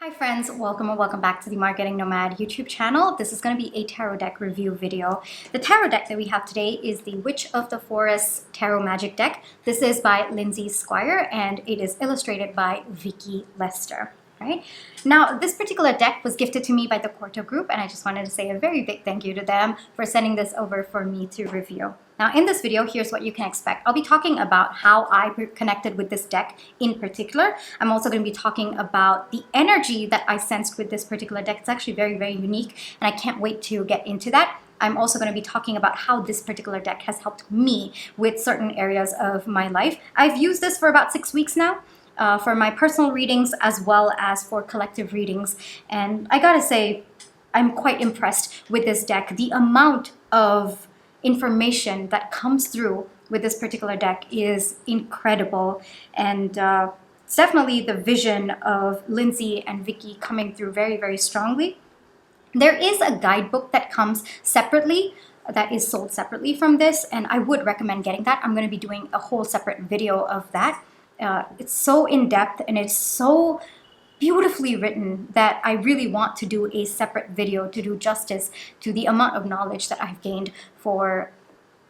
Hi friends, welcome or welcome back to the Marketing Nomad YouTube channel. This is going to be a tarot deck review video. The tarot deck that we have today is the Witch of the Forest Tarot Magick Deck. This is by Lindsay Squire and it is illustrated by Viki Lester. Right? Now, this particular deck was gifted to me by the Quarto Group, and I just wanted to say a very big thank you to them for sending this over for me to review. Now, in this video, here's what you can expect. I'll be talking about how I connected with this deck in particular. I'm also going to be talking about the energy that I sensed with this particular deck. It's actually very, very unique, and I can't wait to get into that. I'm also going to be talking about how this particular deck has helped me with certain areas of my life. I've used this for about 6 weeks now. For my personal readings as well as for collective readings, and I gotta say I'm quite impressed with this deck. The amount of information that comes through with this particular deck is incredible, and it's definitely the vision of Lindsay and Viki coming through very, very strongly. There is a guidebook that comes separately that is sold separately from this, and I would recommend getting that. I'm going to be doing a whole separate video of that. It's so in-depth and it's so beautifully written that I really want to do a separate video to do justice to the amount of knowledge that I've gained for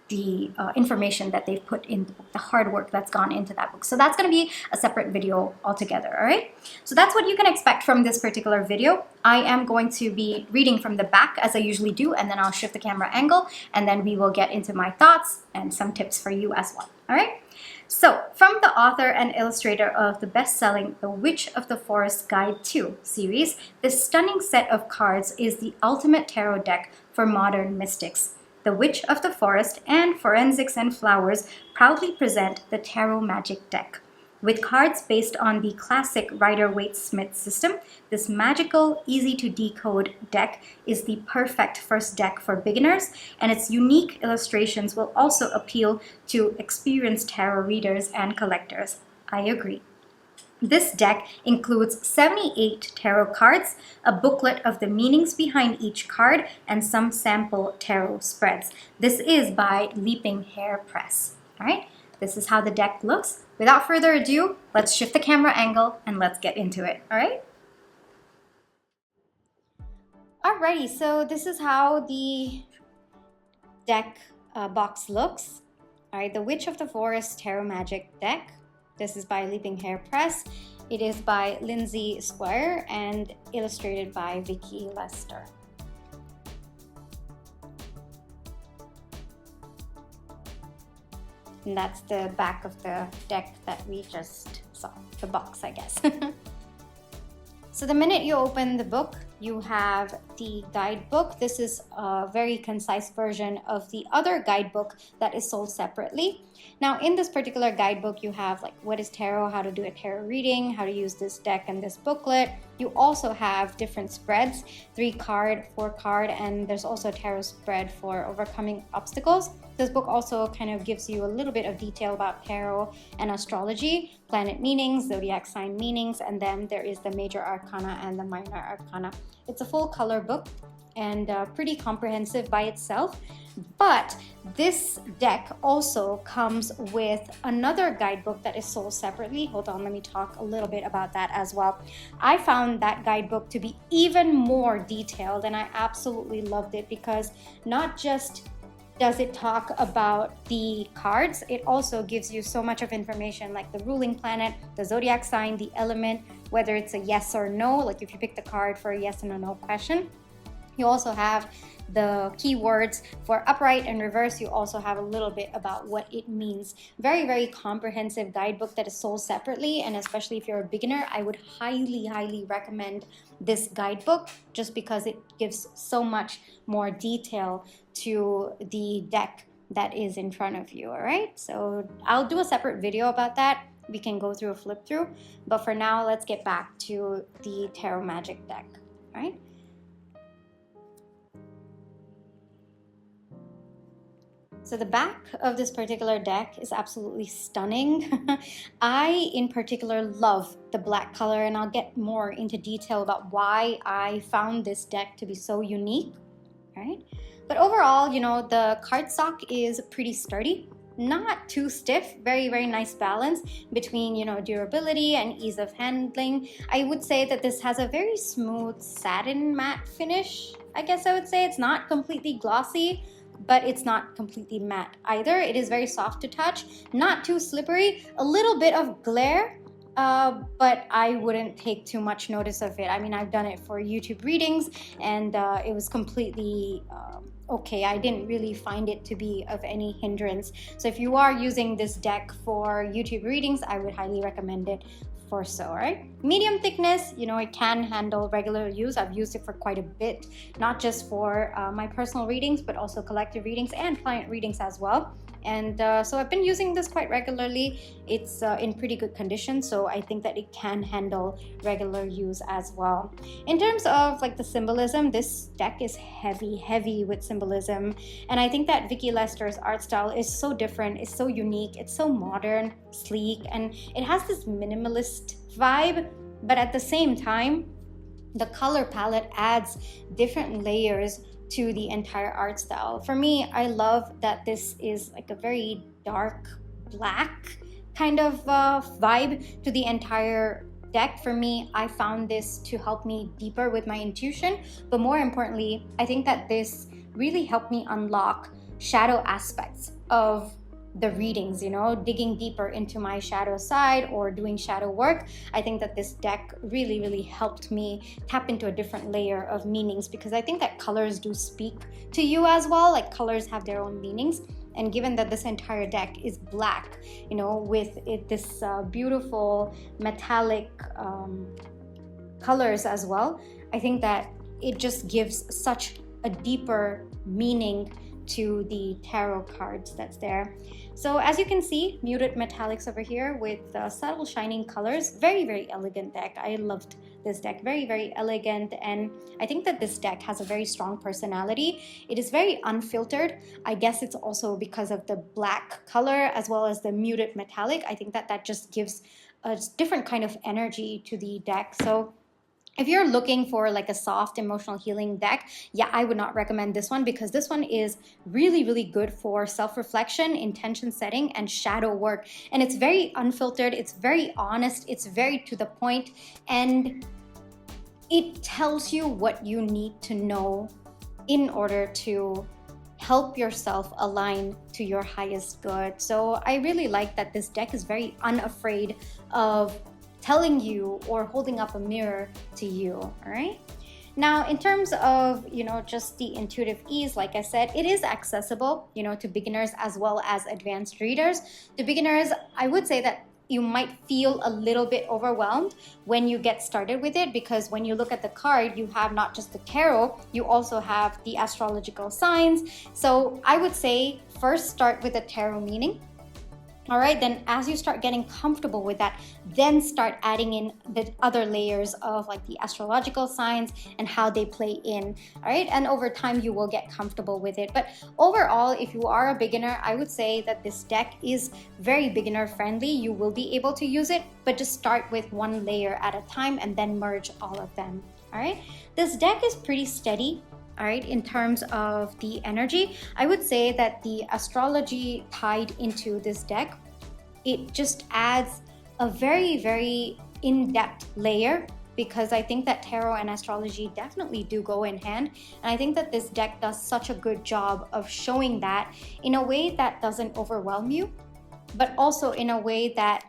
the information that they've put in the book, the hard work that's gone into that book. So that's going to be a separate video altogether, all right? So that's what you can expect from this particular video. I am going to be reading from the back as I usually do, and then I'll shift the camera angle, and then we will get into my thoughts and some tips for you as well, all right? So, from the author and illustrator of the best-selling The Witch of the Forest Guide to series, this stunning set of cards is the ultimate tarot deck for modern mystics. The Witch of the Forest and Forensics and Flowers proudly present the Tarot Magick Deck. With cards based on the classic Rider-Waite-Smith system, this magical, easy-to-decode deck is the perfect first deck for beginners, and its unique illustrations will also appeal to experienced tarot readers and collectors. I agree. This deck includes 78 tarot cards, a booklet of the meanings behind each card, and some sample tarot spreads. This is by Leaping Hare Press. All right? This is how the deck looks. Without further ado, let's shift the camera angle and let's get into it, all right? Alrighty, so this is how the deck box looks. All right, The Witch of the Forest Tarot Magick Deck. This is by Leaping Hare Press. It is by Lindsay Squire and illustrated by Viki Lester. And that's the back of the deck that we just saw, the box, I guess. So the minute you open the book, you have the guidebook. This is a very concise version of the other guidebook that is sold separately. Now, in this particular guidebook, you have like what is tarot, how to do a tarot reading, how to use this deck and this booklet. You also have different spreads, 3-card, 4-card, and there's also a tarot spread for overcoming obstacles. This book also kind of gives you a little bit of detail about tarot and astrology, planet meanings, zodiac sign meanings, and then there is the major arcana and the minor arcana. It's a full color book and pretty comprehensive by itself. But this deck also comes with another guidebook that is sold separately. Hold on, let me talk a little bit about that as well. I found that guidebook to be even more detailed, and I absolutely loved it because not just does it talk about the cards, it also gives you so much of information like the ruling planet, the zodiac sign, the element, whether it's a yes or no, like if you pick the card for a yes and a no question. You also have the keywords for upright and reverse. You also have a little bit about what it means. Very, very comprehensive guidebook that is sold separately, and especially if you're a beginner, I would highly, highly recommend this guidebook just because it gives so much more detail to the deck that is in front of you, all right? So I'll do a separate video about that. We can go through a flip through, but for now, let's get back to the Tarot Magick Deck, all right? So the back of this particular deck is absolutely stunning. I, in particular, love the black color, and I'll get more into detail about why I found this deck to be so unique, right? But overall, you know, the cardstock is pretty sturdy. not too stiff, very, very nice balance between, you know, durability and ease of handling. I would say that this has a very smooth satin matte finish. I guess I would say it's not completely glossy, but it's not completely matte either. It is very soft to touch, not too slippery, a little bit of glare, but I wouldn't take too much notice of it. I mean, I've done it for YouTube readings, and it was completely okay. I didn't really find it to be of any hindrance. So if you are using this deck for YouTube readings, I would highly recommend it for so, right? Medium thickness, you know, it can handle regular use. I've used it for quite a bit, not just for my personal readings, but also collective readings and client readings as well. And so I've been using this quite regularly. It's in pretty good condition, so I think that it can handle regular use as well. In terms of like the symbolism, this deck is heavy with symbolism, and I think that Viki Lester's art style is so different, it's so unique, it's so modern, sleek, and it has this minimalist vibe, but at the same time, the color palette adds different layers to the entire art style. For me, I love that this is like a very dark black kind of vibe to the entire deck. For me, I found this to help me deeper with my intuition, but more importantly, I think that this really helped me unlock shadow aspects of the readings, you know, digging deeper into my shadow side or doing shadow work. I think that this deck really helped me tap into a different layer of meanings, because I think that colors do speak to you as well. Like, colors have their own meanings, and given that this entire deck is black, you know, with this beautiful metallic colors as well, I think that it just gives such a deeper meaning to the tarot cards that's there. So as you can see, muted metallics over here with subtle shining colors. Very elegant deck. I loved this deck. Very elegant, and I think that this deck has a very strong personality. It is very unfiltered. I guess it's also because of the black color as well as the muted metallic. I think that that just gives a different kind of energy to the deck. So if you're looking for like a soft emotional healing deck, yeah, I would not recommend this one, because this one is really good for self-reflection, intention setting, and shadow work. And it's very unfiltered, it's very honest, it's very to the point, and it tells you what you need to know in order to help yourself align to your highest good. So I really like that this deck is very unafraid of telling you or holding up a mirror to you. All right. Now, in terms of, you know, just the intuitive ease, like I said, it is accessible, you know, to beginners as well as advanced readers. To beginners, I would say that you might feel a little bit overwhelmed when you get started with it, because when you look at the card, you have not just the tarot, you also have the astrological signs. So I would say first start with the tarot meaning. All right, then as you start getting comfortable with that, then start adding in the other layers of like the astrological signs and how they play in. All right, and over time you will get comfortable with it. But overall, if you are a beginner, I would say that this deck is very beginner friendly. You will be able to use it, but just start with one layer at a time and then merge all of them. All right, this deck is pretty steady. All right, in terms of the energy, I would say that the astrology tied into this deck, it just adds a very in-depth layer, because I think that tarot and astrology definitely do go in hand. And I think that this deck does such a good job of showing that in a way that doesn't overwhelm you, but also in a way that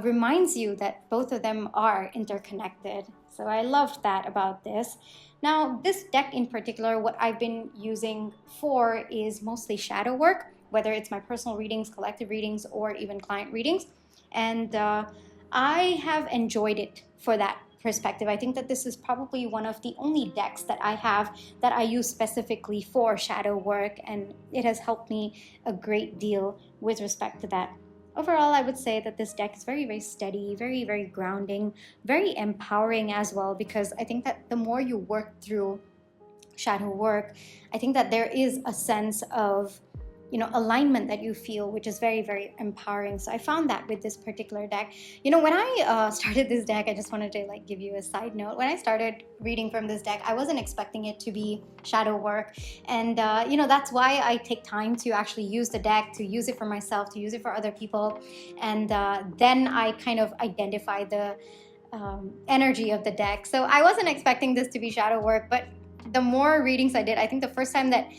reminds you that both of them are interconnected. So I loved that about this. Now, this deck in particular, what I've been using for is mostly shadow work, whether it's my personal readings, collective readings, or even client readings. And I have enjoyed it for that perspective. I think that this is probably one of the only decks that I have that I use specifically for shadow work, and it has helped me a great deal with respect to that. Overall, I would say that this deck is very steady, very grounding, very empowering as well, because I think that the more you work through shadow work, I think that there is a sense of alignment that you feel, which is very, very empowering. So I found that with this particular deck. When I started this deck, I just wanted to give you a side note. When I started reading from this deck, I wasn't expecting it to be shadow work, and that's why I take time to actually use the deck, to use it for myself, to use it for other people, and then I kind of identify the energy of the deck. So I wasn't expecting this to be shadow work, but the more readings I did, I think the first time that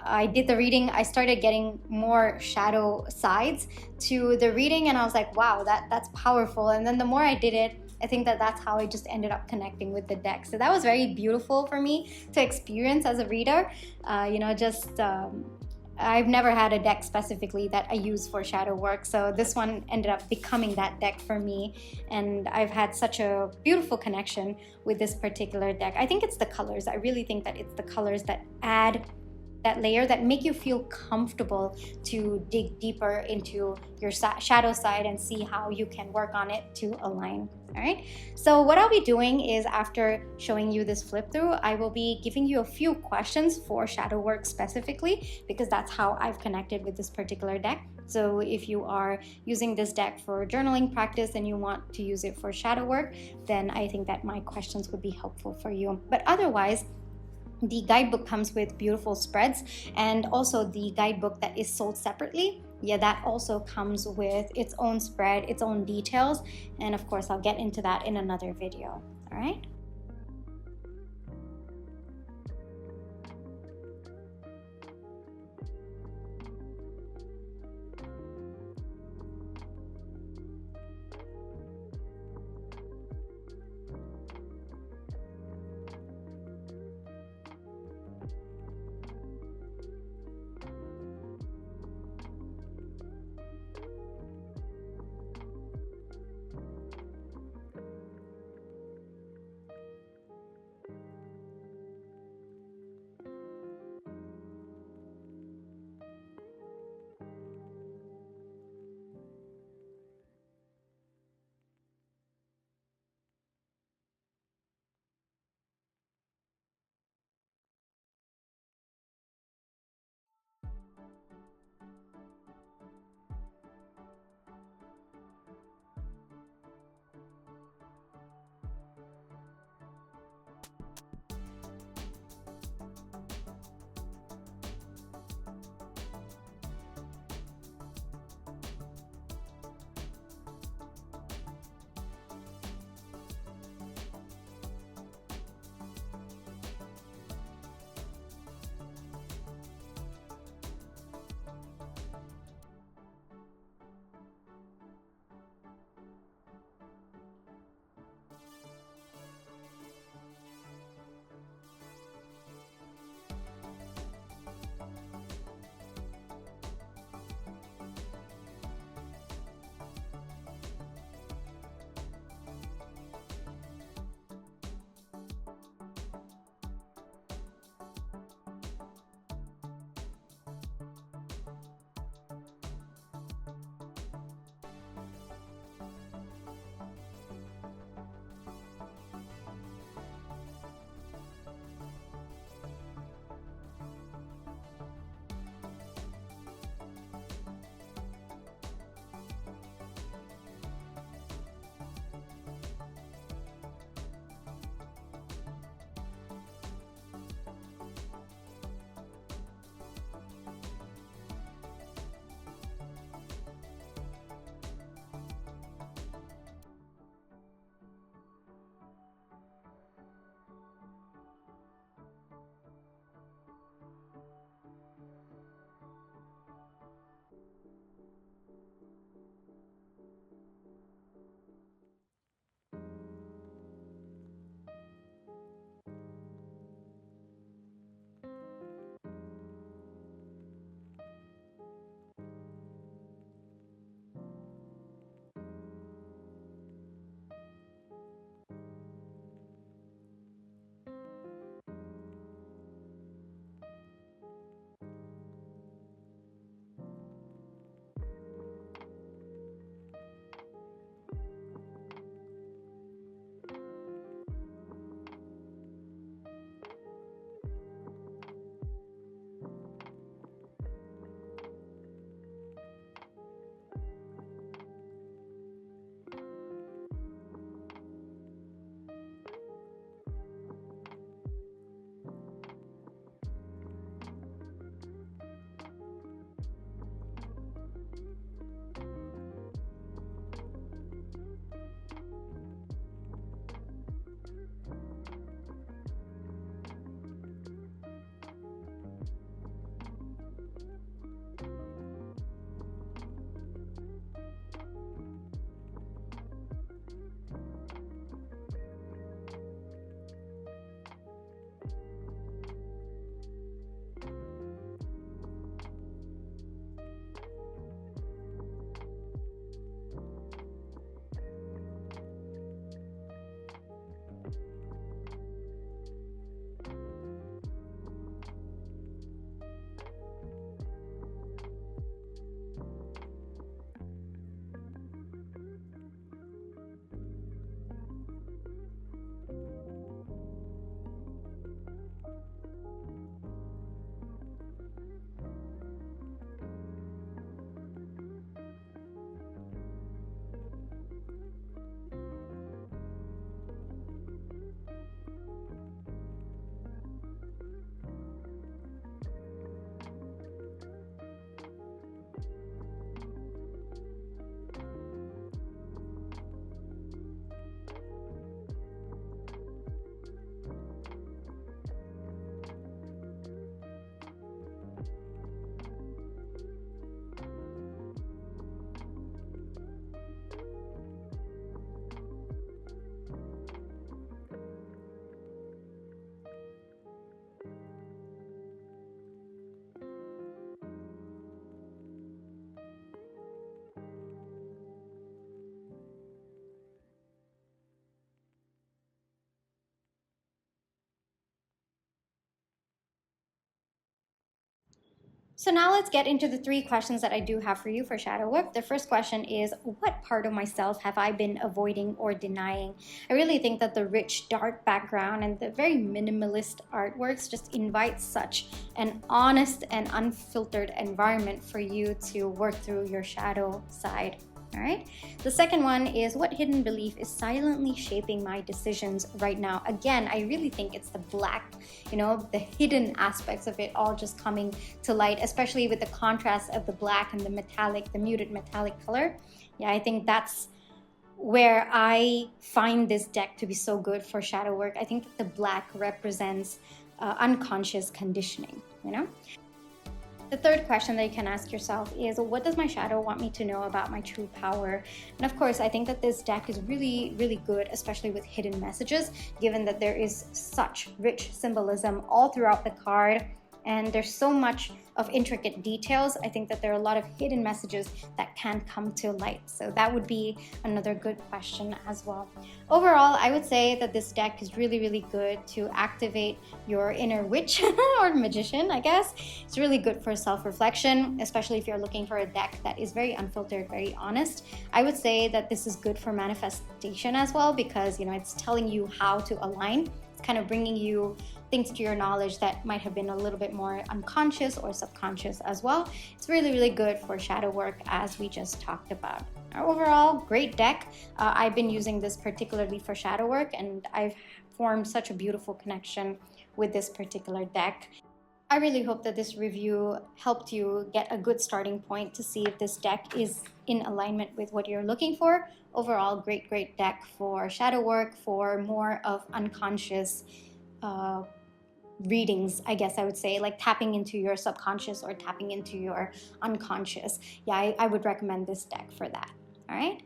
I did the reading, I started getting more shadow sides to the reading, and I was like, wow, that's powerful. And then the more I did it, I think that's how I just ended up connecting with the deck. So that was very beautiful for me to experience as a reader. I've never had a deck specifically that I use for shadow work, so this one ended up becoming that deck for me, and I've had such a beautiful connection with this particular deck. I think it's the colors. I really think that it's the colors that add that layer, that make you feel comfortable to dig deeper into your shadow side and see how you can work on it to align. All right, so what I'll be doing is, after showing you this flip through, I will be giving you a few questions for shadow work specifically, because that's how I've connected with this particular deck. So if you are using this deck for journaling practice and you want to use it for shadow work, then I think that my questions would be helpful for you. But otherwise, the guidebook comes with beautiful spreads, and also the guidebook that is sold separately, that also comes with its own spread, its own details, and of course I'll get into that in another video. All right. So now let's get into the 3 questions that I do have for you for shadow work. The first question is, what part of myself have I been avoiding or denying? I really think that the rich, dark background and the very minimalist artworks just invite such an honest and unfiltered environment for you to work through your shadow side. All right. The second one is, what hidden belief is silently shaping my decisions right now? Again, I really think it's the black, the hidden aspects of it all just coming to light, especially with the contrast of the black and the metallic, the muted metallic color. Yeah, I think that's where I find this deck to be so good for shadow work. I think that the black represents unconscious conditioning, The third question that you can ask yourself is, what does my shadow want me to know about my true power? And of course, I think that this deck is really, really good, especially with hidden messages, given that there is such rich symbolism all throughout the card. And there's so much of intricate details. I think that there are a lot of hidden messages that can come to light. So that would be another good question as well. Overall, I would say that this deck is really, really good to activate your inner witch or magician, I guess. It's really good for self-reflection, especially if you're looking for a deck that is very unfiltered, very honest. I would say that this is good for manifestation as well, because it's telling you how to align. It's kind of bringing you things to your knowledge that might have been a little bit more unconscious or subconscious as well. It's really, really good for shadow work, as we just talked about. Overall, great deck. I've been using this particularly for shadow work, and I've formed such a beautiful connection with this particular deck. I really hope that this review helped you get a good starting point to see if this deck is in alignment with what you're looking for. Overall, great deck for shadow work, for more of unconscious readings, I guess I would say, like tapping into your subconscious or tapping into your unconscious. Yeah, I would recommend this deck for that. All right.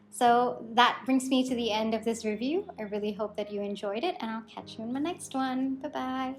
So that brings me to the end of this review. I really hope that you enjoyed it, and I'll catch you in my next one. Bye-bye.